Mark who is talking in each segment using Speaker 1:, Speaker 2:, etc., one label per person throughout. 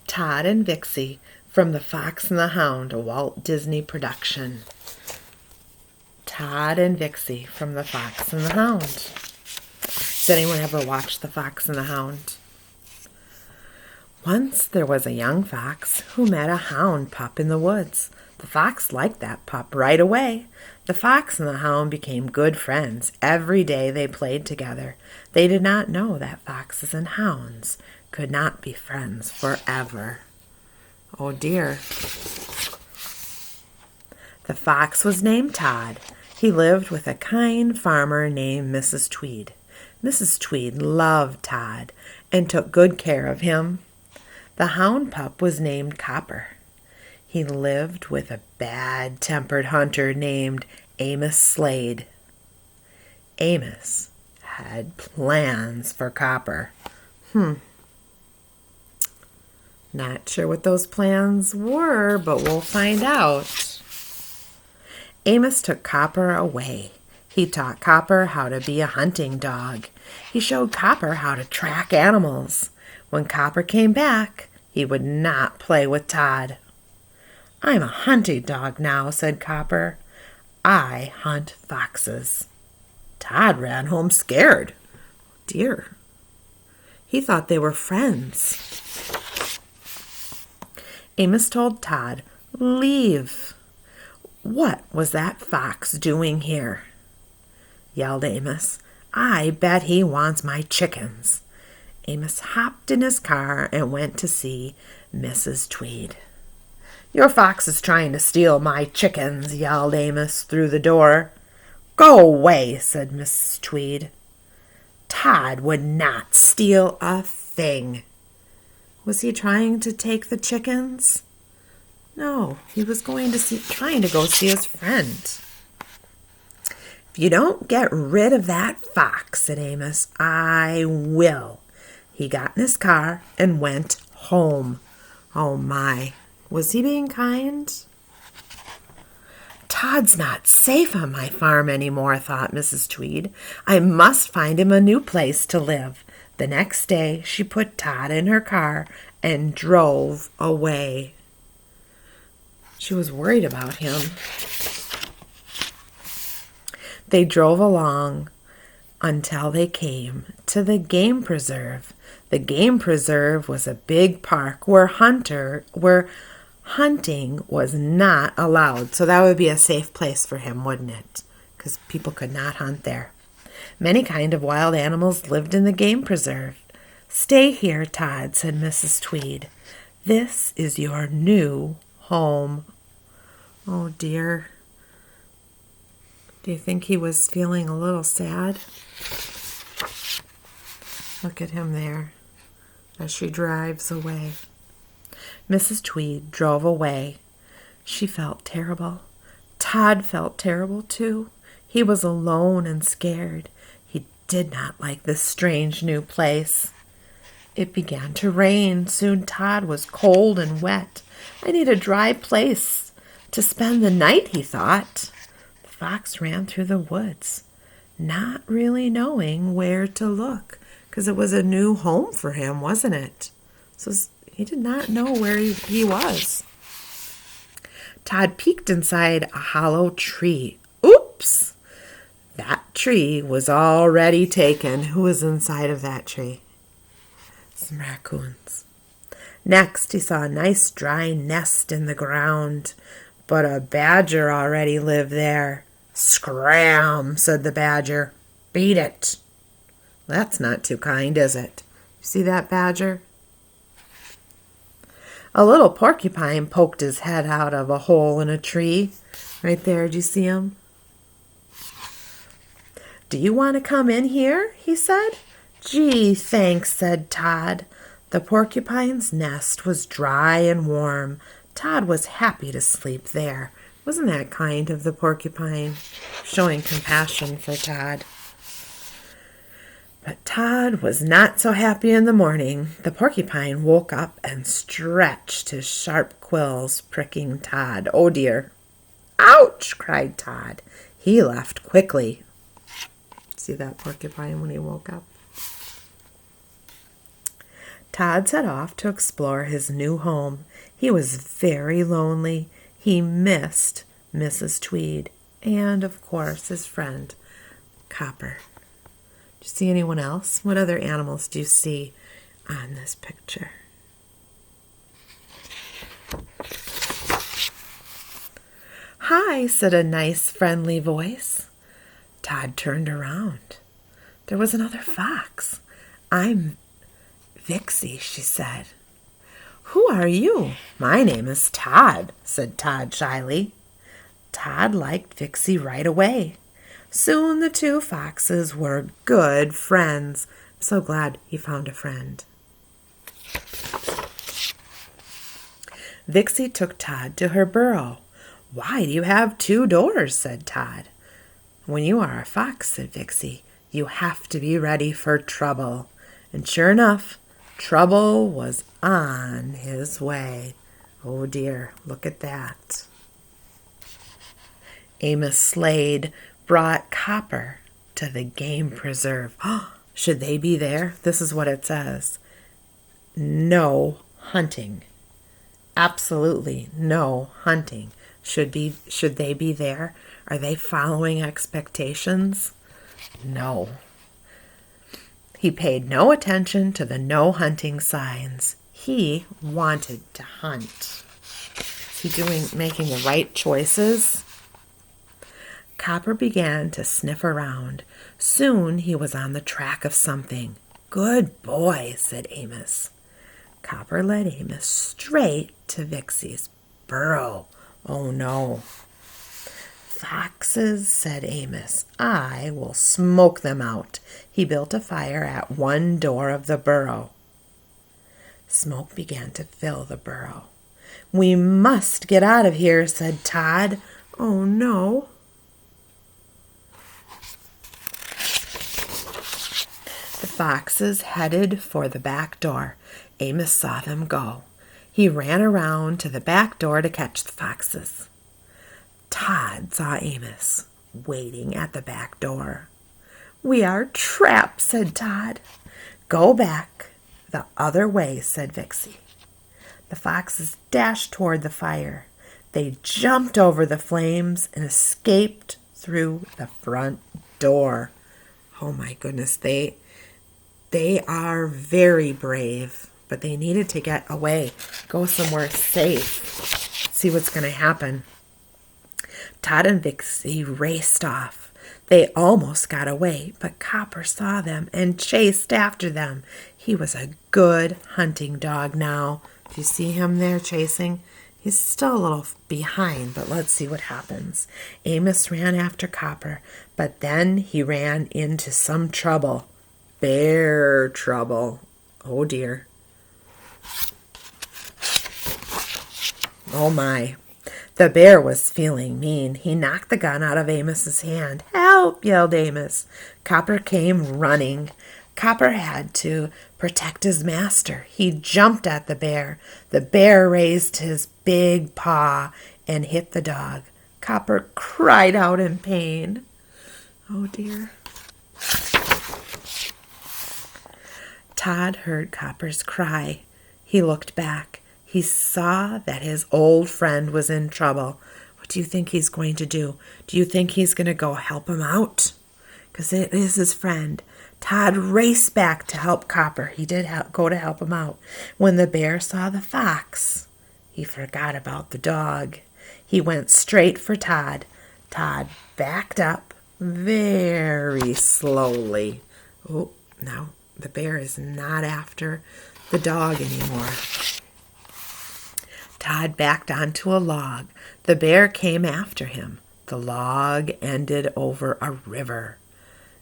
Speaker 1: Tod and Vixey from The Fox and the Hound, a Walt Disney production. Tod and Vixey from The Fox and the Hound. Does anyone ever watch The Fox and the Hound? Once there was a young fox who met a hound pup in the woods. The fox liked that pup right away. The fox and the hound became good friends. Every day they played together. They did not know that foxes and hounds could not be friends forever. Oh dear. The fox was named Tod. He lived with a kind farmer named Mrs. Tweed. Mrs. Tweed loved Tod and took good care of him. The hound pup was named Copper. He lived with a bad-tempered hunter named Amos Slade. Amos had plans for Copper. Not sure what those plans were, but we'll find out. Amos took Copper away. He taught Copper how to be a hunting dog. He showed Copper how to track animals. When Copper came back, he would not play with Tod. "I'm a hunting dog now," said Copper. "I hunt foxes." Tod ran home scared. Dear. He thought they were friends. Amos told Tod, "Leave." "What was that fox doing here?" yelled Amos. "I bet he wants my chickens." Amos hopped in his car and went to see Mrs. Tweed. "Your fox is trying to steal my chickens," yelled Amos through the door. "Go away," said Mrs. Tweed. "Tod would not steal a thing." Was he trying to take the chickens? No, he was trying to go see his friend. "If you don't get rid of that fox," said Amos, "I will." He got in his car and went home. Oh my, was he being kind? "Tod's not safe on my farm anymore," thought Mrs. Tweed. "I must find him a new place to live." The next day, she put Tod in her car and drove away. She was worried about him. They drove along until they came to the game preserve. The game preserve was a big park where hunting was not allowed. So that would be a safe place for him, wouldn't it? Because people could not hunt there. Many kinds of wild animals lived in the game preserve. "Stay here, Tod," said Mrs. Tweed. "This is your new home." Oh dear. Do you think he was feeling a little sad? Look at him there as she drives away. Mrs. Tweed drove away. She felt terrible. Tod felt terrible too. He was alone and scared. He did not like this strange new place. It began to rain. Soon Tod was cold and wet. "I need a dry place to spend the night," he thought. The fox ran through the woods, not really knowing where to look, because it was a new home for him, wasn't it? So he did not know where he was. Tod peeked inside a hollow tree. Oops! That tree was already taken. Who was inside of that tree? Some raccoons. Next, he saw a nice dry nest in the ground, but a badger already lived there. "Scram," said the badger. "Beat it." That's not too kind, is it? You see that badger? A little porcupine poked his head out of a hole in a tree. Right there, do you see him? "Do you want to come in here?" he said. "Gee, thanks," said Tod. The porcupine's nest was dry and warm. Tod was happy to sleep there. Wasn't that kind of the porcupine, showing compassion for Tod? But Tod was not so happy in the morning. The porcupine woke up and stretched his sharp quills, pricking Tod. Oh dear. "Ouch!" cried Tod. He left quickly. See that porcupine when he woke up? Tod set off to explore his new home. He was very lonely. He missed Mrs. Tweed and, of course, his friend, Copper. Do you see anyone else? What other animals do you see on this picture? "Hi," said a nice, friendly voice. Tod turned around. There was another fox. "I'm Vixey," she said. "Who are you?" "My name is Tod," said Tod shyly. Tod liked Vixey right away. Soon the two foxes were good friends. I'm so glad he found a friend. Vixey took Tod to her burrow. "Why do you have two doors?" said Tod. "When you are a fox," said Vixey, "you have to be ready for trouble." And sure enough, trouble was on his way. Oh dear, look at that. Amos Slade brought Copper to the game preserve. Should they be there? This is what it says. No hunting. Absolutely no hunting. Should they be there? Are they following expectations? No. He paid no attention to the no hunting signs. He wanted to hunt. Is he making the right choices? Copper began to sniff around. Soon he was on the track of something. "Good boy," said Amos. Copper led Amos straight to Vixey's burrow. Oh no. "Foxes," said Amos. "I will smoke them out." He built a fire at one door of the burrow. Smoke began to fill the burrow. "We must get out of here," said Tod. Oh no. The foxes headed for the back door. Amos saw them go. He ran around to the back door to catch the foxes. Tod saw Amos waiting at the back door. "We are trapped," said Tod. "Go back the other way," said Vixey. The foxes dashed toward the fire. They jumped over the flames and escaped through the front door. Oh my goodness, they are very brave, but they needed to get away, go somewhere safe, see what's going to happen. Tod and Vixey raced off. They almost got away, but Copper saw them and chased after them. He was a good hunting dog now. Do you see him there chasing? He's still a little behind, but let's see what happens. Amos ran after Copper, but then he ran into some trouble. Bear trouble. Oh dear. Oh my. The bear was feeling mean. He knocked the gun out of Amos's hand. "Help!" yelled Amos. Copper came running. Copper had to protect his master. He jumped at the bear. The bear raised his big paw and hit the dog. Copper cried out in pain. Oh dear. Tod heard Copper's cry. He looked back. He saw that his old friend was in trouble. What do you think he's going to do? Do you think he's going to go help him out? Because it is his friend. Tod raced back to help Copper. He did go to help him out. When the bear saw the fox, he forgot about the dog. He went straight for Tod. Tod backed up very slowly. Oh, now the bear is not after the dog anymore. Tod backed onto a log. The bear came after him. The log ended over a river.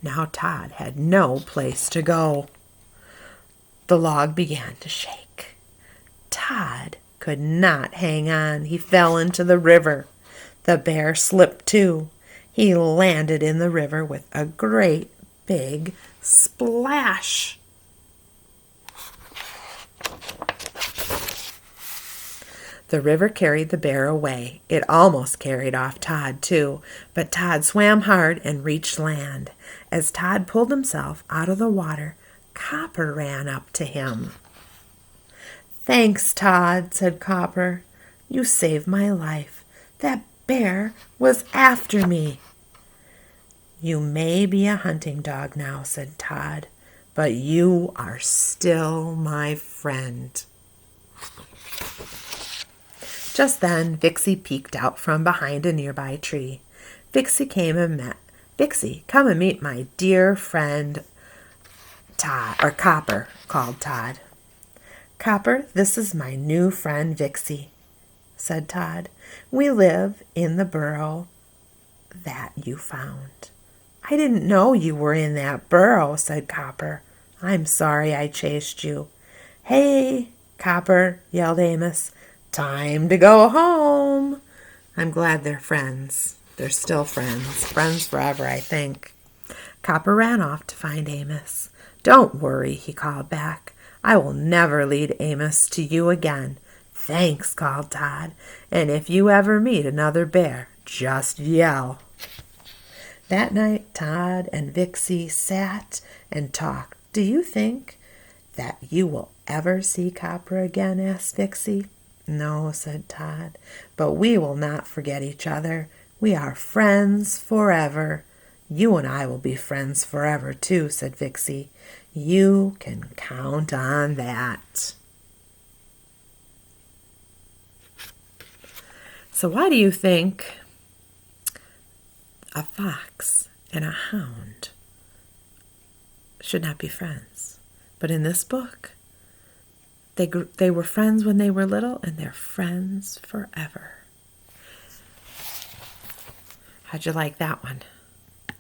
Speaker 1: Now Tod had no place to go. The log began to shake. Tod could not hang on. He fell into the river. The bear slipped too. He landed in the river with a great big splash. The river carried the bear away. It almost carried off Tod, too, but Tod swam hard and reached land. As Tod pulled himself out of the water, Copper ran up to him. Thanks, Tod, said Copper. You saved my life. That bear was after me. You may be a hunting dog now, said Tod, but you are still my friend. Just then, Vixey peeked out from behind a nearby tree. Vixey, come and meet my dear friend Copper, called Tod. Copper, this is my new friend Vixey, said Tod. We live in the burrow that you found. I didn't know you were in that burrow, said Copper. I'm sorry I chased you. Hey, Copper, yelled Amos. Time to go home. I'm glad they're friends. They're still friends. Friends forever, I think. Copper ran off to find Amos. Don't worry, he called back. I will never lead Amos to you again. Thanks, called Tod. And if you ever meet another bear, just yell. That night, Tod and Vixey sat and talked. Do you think that you will ever see Copper again? Asked Vixey. No, said Tod, but we will not forget each other. We are friends forever. You and I will be friends forever, too, said Vixey. You can count on that. So why do you think a fox and a hound should not be friends? But in this book, they were friends when they were little, and they're friends forever. How'd you like that one?